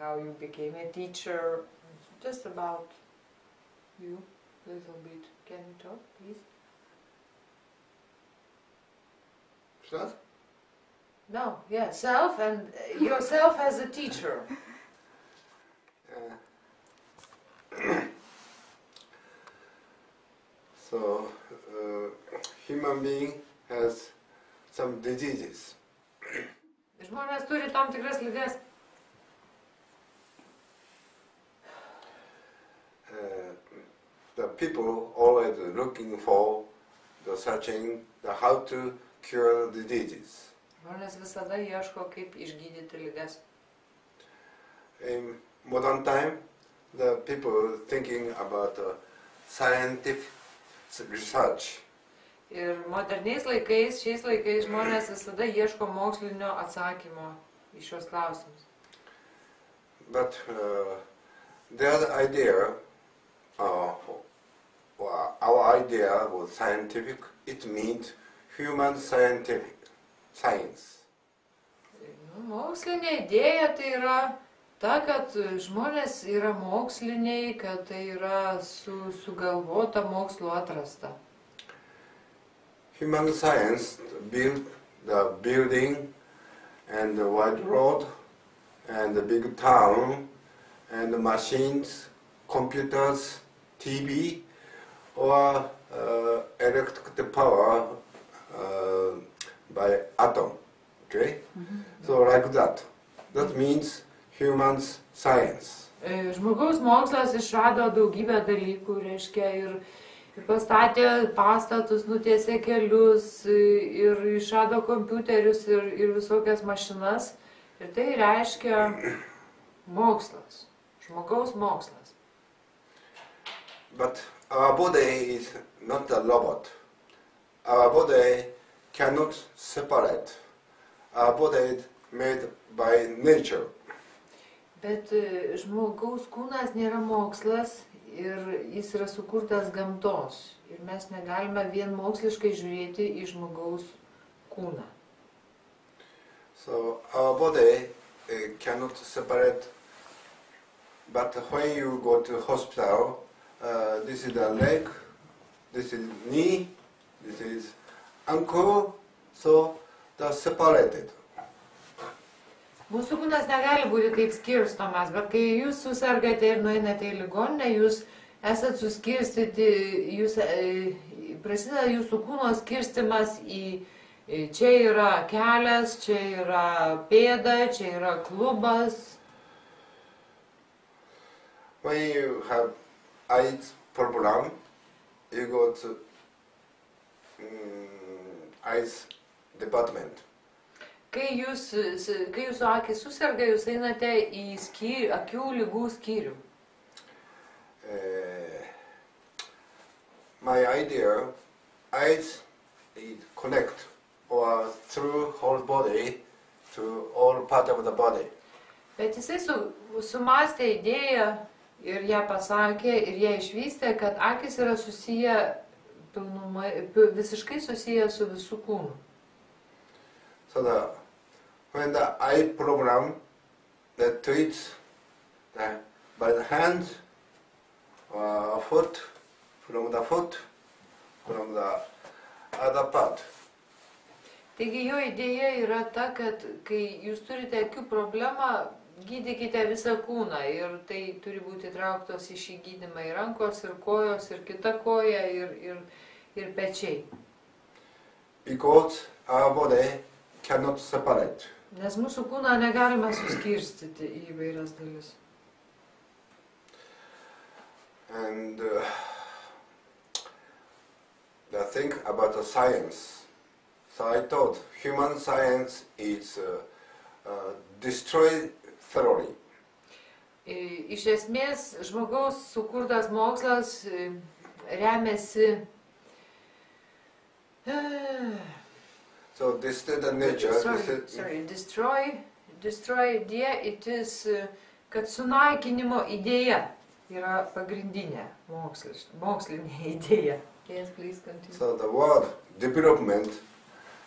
how you became a teacher, just about you, a little bit. Can you talk, please? Self? No, yeah, self and yourself as a teacher. So, human being has some diseases. Žmonės turi tam tikras ligas. The people always looking for the searching the how to cure the diseases. Žmonės visada ieško, kaip išgydyti ligas. In modern time, the people thinking about scientific research. Ir moderniais laikais, šiais laikais žmonės visada ieško mokslinio atsakymo į šios klausimus. But their idea, our idea was scientific, it means human scientific, science. Mokslinė idėja tai yra ta, kad žmonės yra moksliniai, kad tai yra sugalvota mokslo atrasta. Human science built the building and the wide road and the big town and the machines, computers, TV or electric power by atom. Okay? So like that. That means human science. Žmogaus mokslas išrado daugybę dalykų, reiškia, ir pastatė pastatus, nutiesė kelius, ir išrado kompiuterius ir visokias mašinas. Ir tai reiškia mokslas, žmogaus mokslas. But our body is not a robot. Our body cannot separate. Our body is made by nature. Bet žmogaus kūnas nėra mokslas ir jis yra sukurtas gamtos. Ir mes negalime vien moksliškai žiūrėti į žmogaus kūną. So our body cannot separate. But when you go to hospital, this is the leg, this is knee, this is ankle, so they're separated. Mūsų kūnas negali būti taip skirstomas, bet kai jūs susirgate ir nueinate į ligoninę, jūs esat suskirstyti, prasideda jūsų kūno skirstimas į čia yra kelias, čia yra pėda, čia yra klubas. When you have eyes problem, you go to eyes department. Kai jūsų akis susirga, jūs einate į akių ligų skyrių. My idea, eyes connect or through whole body to all part of the body. Bet jisai sumastė idėją ir ją pasakė ir ją išvystė, kad akis yra susiję, visiškai susiję su visų kūnu. So when the eye problem that treats by the hand or foot, from the other part. Taigi jo idėja yra ta, kad kai jūs turite akių problemą, gydykite visą kūną ir tai turi būti trauktos į šį gydymą ir rankos, ir kojos, ir kita koja, ir pečiai. Because our body cannot separate. Nes mūsų kūną negalime suskirstyti į įvairias dalis. And the thing about the science. So I thought human science is destroy thoroughly. Iš esmės, žmogaus sukurtas mokslas remiasi. So this is the nature. Destroy idea, it is, kad sunaikinimo idėja yra pagrindinė mokslinė idėja. Yes, please continue. So the word development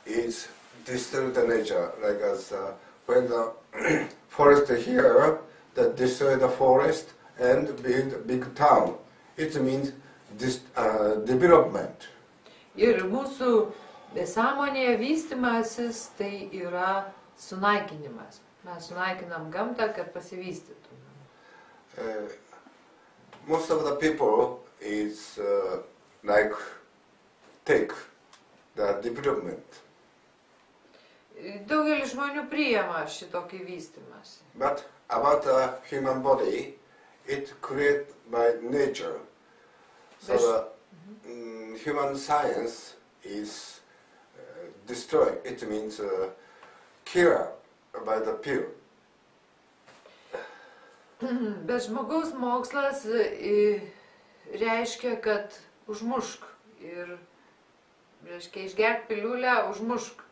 is destroy the nature, like as when the forest here, that destroy the forest and build a big town. It means development. Ir mūsų sąmonėje vystimasis tai yra sunaikinimas. Mes sunaikinam gamtą, kad pasivystytume. Most of the people is like take the development. Daugelis žmonių priima šitokį vystimąsi. But about the human body, it created by nature. So the human science is destroyed. It means killed by the pill. Bet žmogaus mokslas reiškia, kad užmušk. Ir reiškia išgerk piliulę, užmušk.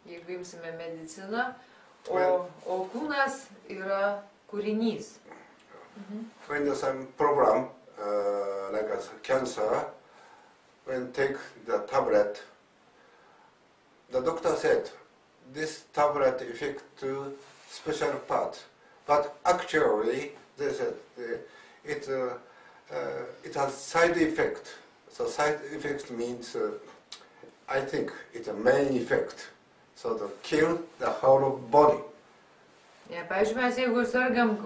Jeigu imsime mediciną, o kūnas yra kūrinys. When there's some problem, like a cancer, when take the tablet, the doctor said this tablet affect to special part, but actually they said it has side effect. So side effect means I think it's a main effect. So to kill the whole body. Pavyzdžiui, mes jeigu sergam,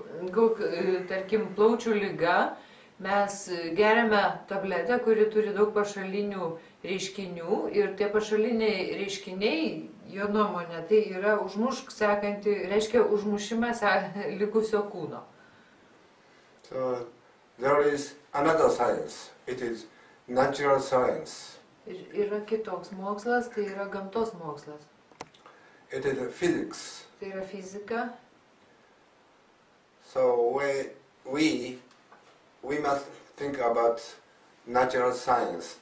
tarkim, plaučių liga, mes geriame tabletę, kuri turi daug pašalinių reiškinių ir tie pašaliniai reiškiniai, jo nuomonė, tai yra užmušk sekanti, reiškia užmušimas likusio kūno. So there is another science. It is natural science. Yra kitoks mokslas, tai yra gamtos mokslas. It is physics. Tai yra fizika. So we must think about natural science.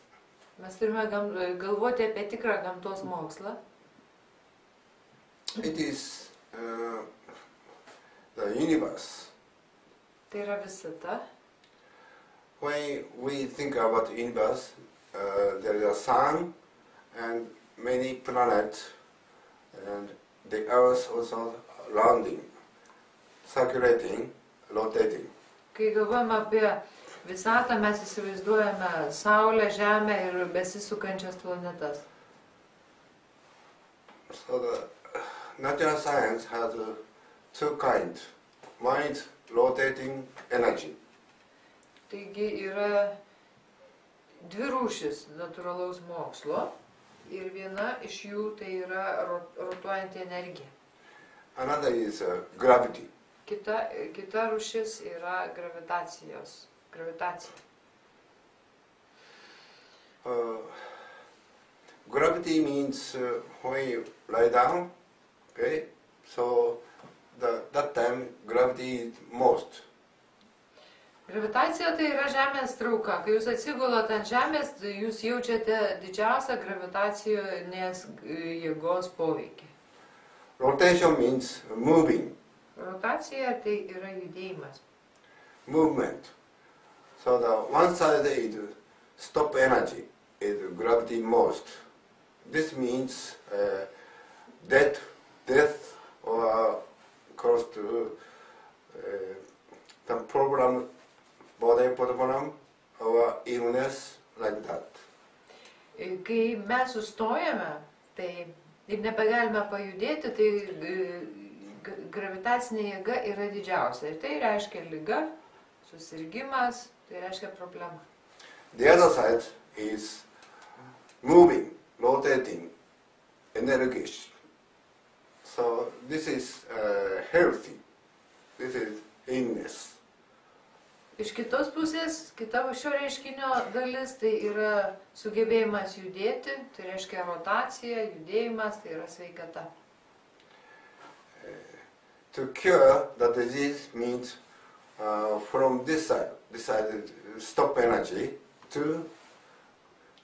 Mes turime galvoti apie tikrą gamtos mokslą. It is the universe. Tai yra visata. When we think about the universe, there is a sun and many planets, and the earth also rounding, circulating, rotating. Kai galvojame apie visatą, mes įsivaizduojame Saulę, Žemę ir besisukančias planetas. So the natural science has two kinds. One is rotating energy. Taigi yra dvi rūšis natūralaus mokslo ir viena iš jų tai yra rotuojanti energija. Another is gravity. Kita rūšis yra gravitacija. Gravity means when you lie down, okay? So that time gravity is most. Gravitacija tai yra Žemės trauka. Kai jūs atsigulot ant Žemės, jūs jaučiate didžiausią gravitacijos jėgos poveikį. Rotation means moving. Rotacija tai yra judėjimas. Movement. So the one side is stop energy, is gravity most. This means death or close to some problem, body problem or illness like that. Kai mes sustojame, tai ir nebegalime pajudėti, tai gravitacinė jėga yra didžiausia. Ir tai reiškia liga, susirgimas, tai reiškia problema. The other side is moving, rotating, energy. So this is healthy. This is illness. Iš kitos pusės, kita šio reiškinio dalis, tai yra sugebėjimas judėti, tai reiškia rotacija, judėjimas, tai yra sveikata. To cure the disease means from this side stop energy, to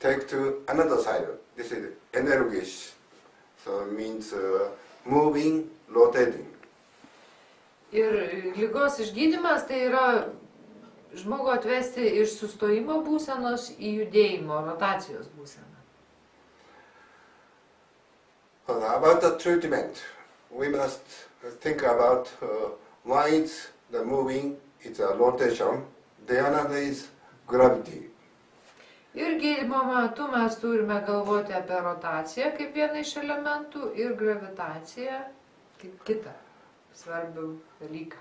take to another side. This is energy. So it means moving, rotating. Ir ligos išgydymas tai yra žmogų atvesti iš sustojimo būsenos į judėjimo, rotacijos būseną. About the treatment, we must think about one is the moving, it's a rotation. The another is gravity. Ir gydymo metu mes turime galvoti apie rotaciją kaip vieną iš elementų ir gravitaciją kaip kitą svarbių dalyką.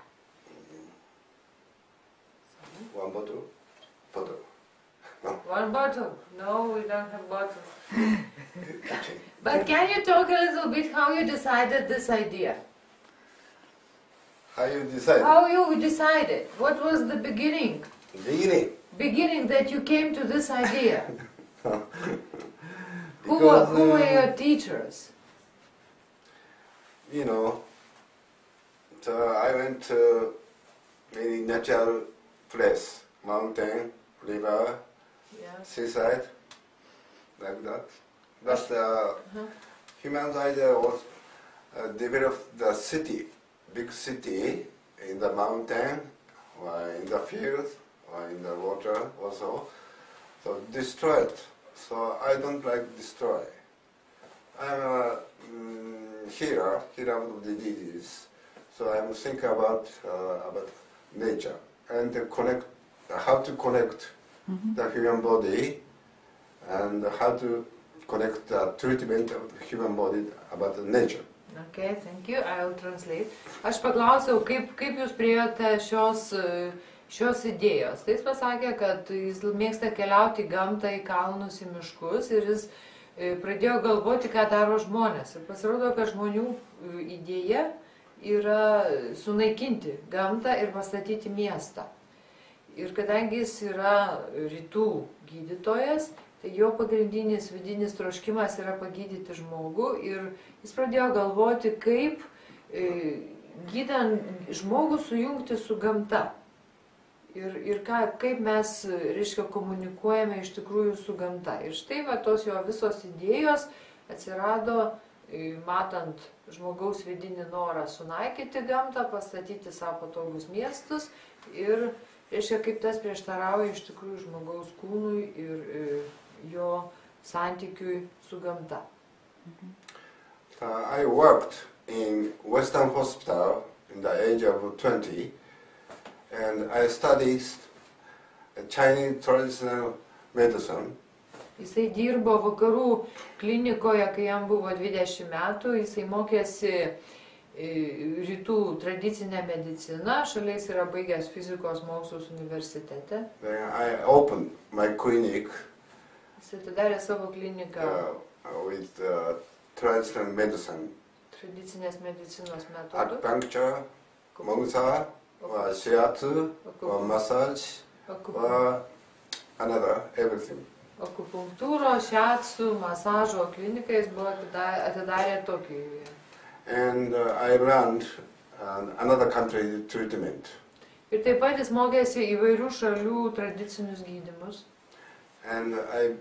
One bottle? Bottle. No. One bottle? No, we don't have bottles. But can you talk a little bit how you decided this idea? How you decide? How you decided? What was the beginning? Beginning. Beginning that you came to this idea? Who Because, were your teachers? You know, so I went to many natural place, mountain, river, Yeah. seaside, like that. But human's idea was develop the city, big city in the mountain, or in the field, or in the water also. So destroy it. So I don't like destroy. I'm healer of diseases. So I'm thinking about nature and how to connect the human body and how to connect the treatment of the human body about the nature. Okay, thank you. I will translate. Aš paklausiau, kaip jūs priėjote šios idėjos. Tai jis pasakė, kad jis mėgsta keliauti į gamtą, į kalnus, į miškus ir jis pradėjo galvoti, ką daro žmonės. Ir pasirodo, kad žmonių idėja yra sunaikinti gamtą ir pastatyti miestą. Ir kadangi jis yra rytų gydytojas, tai jo pagrindinis vidinis troškimas yra pagydyti žmogų ir jis pradėjo galvoti, kaip gydant žmogų sujungti su gamta. Ir kaip mes, reiškia, komunikuojame iš tikrųjų su gamta. Ir štai va, tos jo visos idėjos atsirado, matant žmogaus vidinį norą sunaikyti gamtą, pastatyti savo patogus miestus ir, reiškia, kaip tas prieštarauja iš tikrųjų žmogaus kūnui ir jo santykiui su gamta. I worked in Western Hospital in the age of 20 and I studied Chinese traditional medicine. Jisai dirbo vakarų klinikoje, kai jam buvo 20 metų, jisai mokėsi rytų tradicinę mediciną, šalia jis yra baigęs fizikos mokslus universitete. Then I opened my clinic Jis atidarė savo kliniką with traditional medicine, tradicinės medicinos metodų, acupuncture, monsa, shiatsu, massage, another everything. akupunktūros, šiatsų, masažo kliniką jis buvo atidarė Tokijoje. And I learned another country treatment. Ir taip pat jis mokėsi įvairių šalių tradicinius gydymus. And I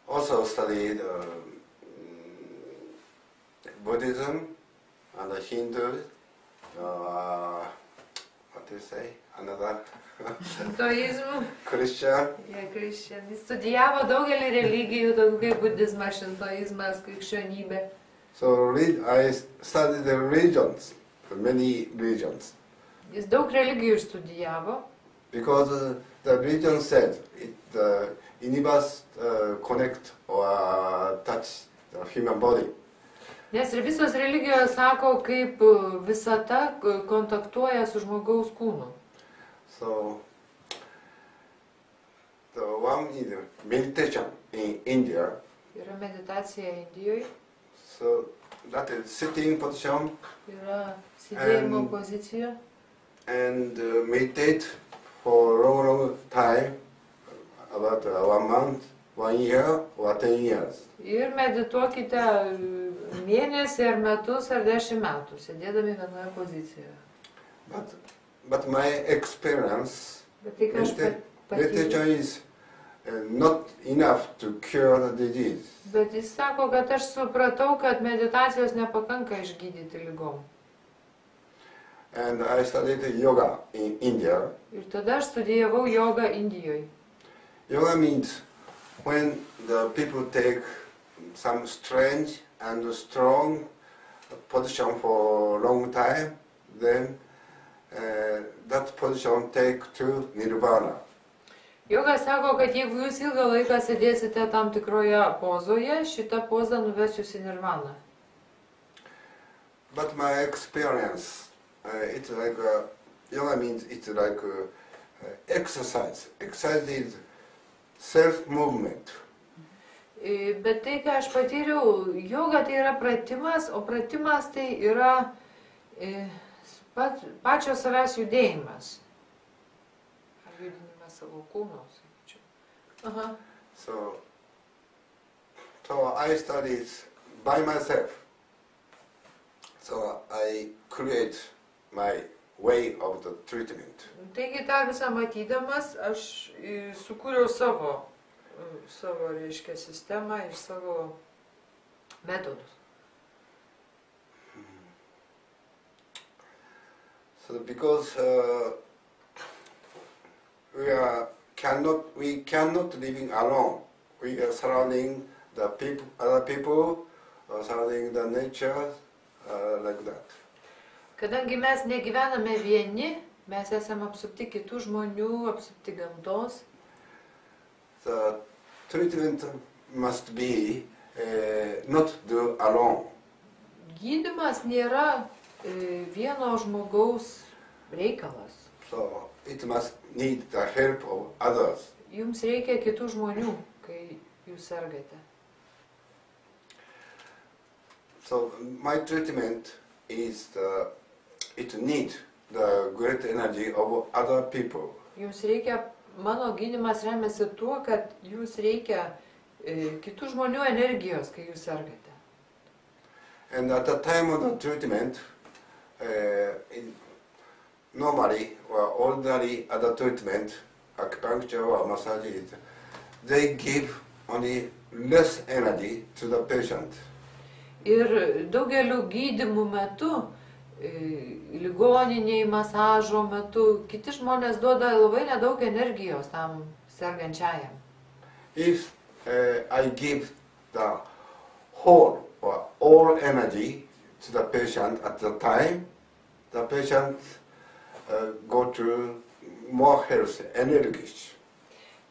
also studied Buddhism and Hindu, what do you say, another Šintoizmų. Christian. Jis studijavo daugelį religijų, tokių kaip budizmas, šintoizmas, krikščionybė. So I studied the religions, many religions. Jis daug religijų studijavo. Because the religion said it universe connect or touch the human body. Nes ir visos religijos sako, kaip visata kontaktuoja su žmogaus kūnu. So the one is meditation in India. Yra meditacija Indijoje. So that is sitting position Yra sėdėjimo pozicija. and meditate for long time, about 1 month, 1 year or 10 years. Ir medituokite mėnesį ar metus ar 10 metų, sėdėdami vienoje pozicijoje. But my experience, Bet tai ką aš meditation patyriau. is not enough to cure the disease. Bet jis sako, kad aš supratau, kad meditacijos nepakanka išgydyti ligom. And I studied yoga in India. Ir tada aš studijavau jogą Indijoje. Yoga means when the people take some strange and strong position for a long time, then position take to nirvana. Joga sako, kad jeigu jūs ilgą laiką sėdėsite tam tikroje pozoje, šita poza nuves jūs į nirvaną. But my experience, it's like yoga means it's like exercise. Exercise is self-movement. Bet tai, ką aš patyriau, joga tai yra pratimas, o pratimas tai yra pačio savęs judėjimas. Ar judinimas savo kūno, sakyčiau. Aha. So I studied by myself. So I create my way of the treatment. Taigi tą visą matydamas, aš sukūriau savo, reiškia, sistemą ir savo metodus. So because we cannot living alone. We are surrounding the people, other people, surrounding the nature, like that. Kadangi mes negyvename vieni, mes esame apsupti kitų žmonių, apsupti gamtos. The treatment must be not do alone. Gydymas nėra vieno žmogaus reikalas. So it must need the help of others. Jums reikia kitų žmonių, kai jūs sergate. So my treatment is it need the great energy of other people. Jums reikia, mano gydymas remiasi tuo, kad jūs reikia kitų žmonių energijos, kai jūs sergate. And at the time of the treatment, normally or ordinary other treatment, acupuncture or massage, they give only less energy to the patient. Ir daugeliu gydymų metu, ligoniniai, masažo metu, kiti žmonės duoda labai nedaug energijos tam sergančiajam. If I give the whole or all energy to the patient at the time, the patient go to more healthy, energisch.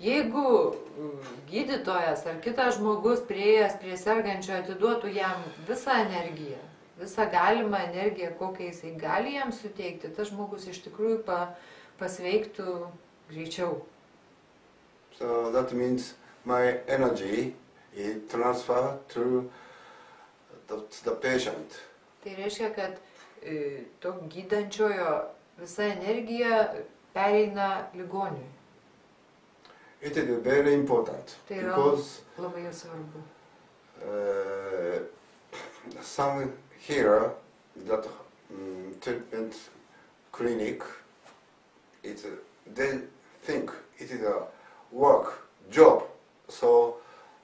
Jeigu gydytojas ar kitas žmogus prieėjęs prie sergančio atiduotų jam visą energiją, visą galimą energiją, kokią jisai gali jam suteikti, tas žmogus iš tikrųjų pasveiktų greičiau. So that means my energy is transferred to the patient. Tai reiškia, kad to gydančiojo visa energija pereina ligoniui. It is very important because labai svarbu. Some here that treatment clinic, they think it is a work, job, so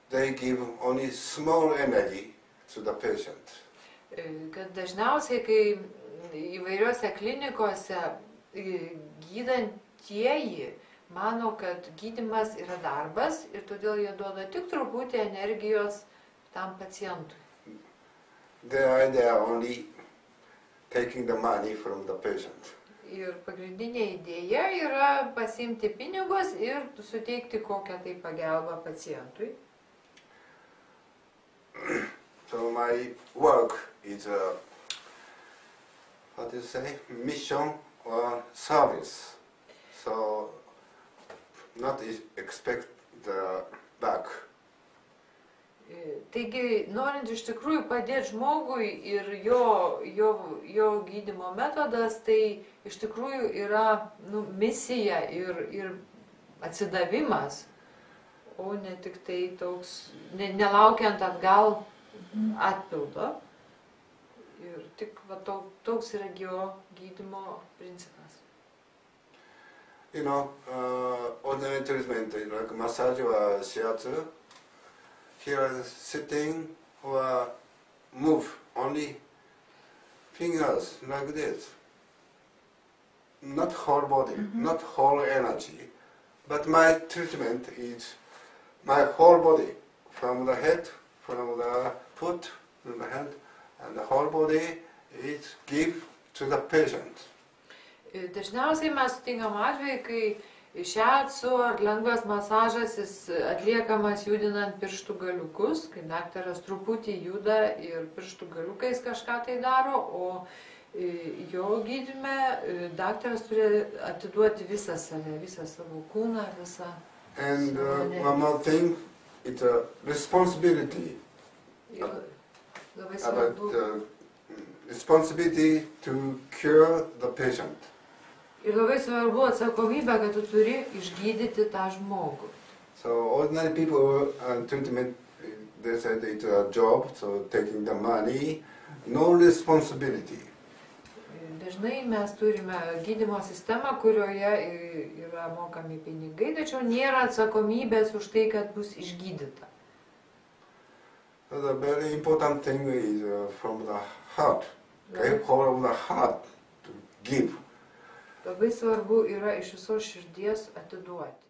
they give only small energy to the patient. Kad dažniausiai, kai įvairiuose klinikose gydantieji mano, kad gydymas yra darbas ir todėl jie duoda tik truputį energijos tam pacientui. Their idea only taking the money from the patient. Ir pagrindinė idėja yra pasiimti pinigus ir suteikti kokią tai pagalbą pacientui. So my work is what do you say, mission or service. So not expect the back. Taigi, norint iš tikrųjų padėti žmogui ir jo gydymo metodas, tai iš tikrųjų yra misija ir atsidavimas, o ne tik tai toks, nelaukiant atgal atpildo. Ir tik toks yra jo gydymo principas. You know, ordinary treatment like massage or shiatsu, here sitting or move only fingers like this. Not whole body, not whole energy, but my treatment is my whole body, from the head, from the foot, from the hand, and the whole body is give to the patient. Dažniausiai mes sutinkam atvejai, kai šiatsu ar lengvas masažas jis atliekamas judinant pirštų galiukus, kai daktaras truputį juda ir pirštų galiukais kažką tai daro, o jo gydyme daktaras turi atiduoti visą save, visą savo kūną, visą. And one more thing, it's a responsibility. Labai About svarbu. Responsibility to cure the patient. Ir labai svarbu atsakomybė, kad tu turi išgydyti tą žmogų. So ordinary people treatment, they said it's a job, so taking the money, no responsibility. Dažnai mes turime gydymo sistemą, kurioje yra mokami pinigai, tačiau nėra atsakomybės už tai, kad bus išgydyta. So the very important thing is from the heart, get hold of the heart to give. Labai svarbu yra iš visos širdies atiduoti.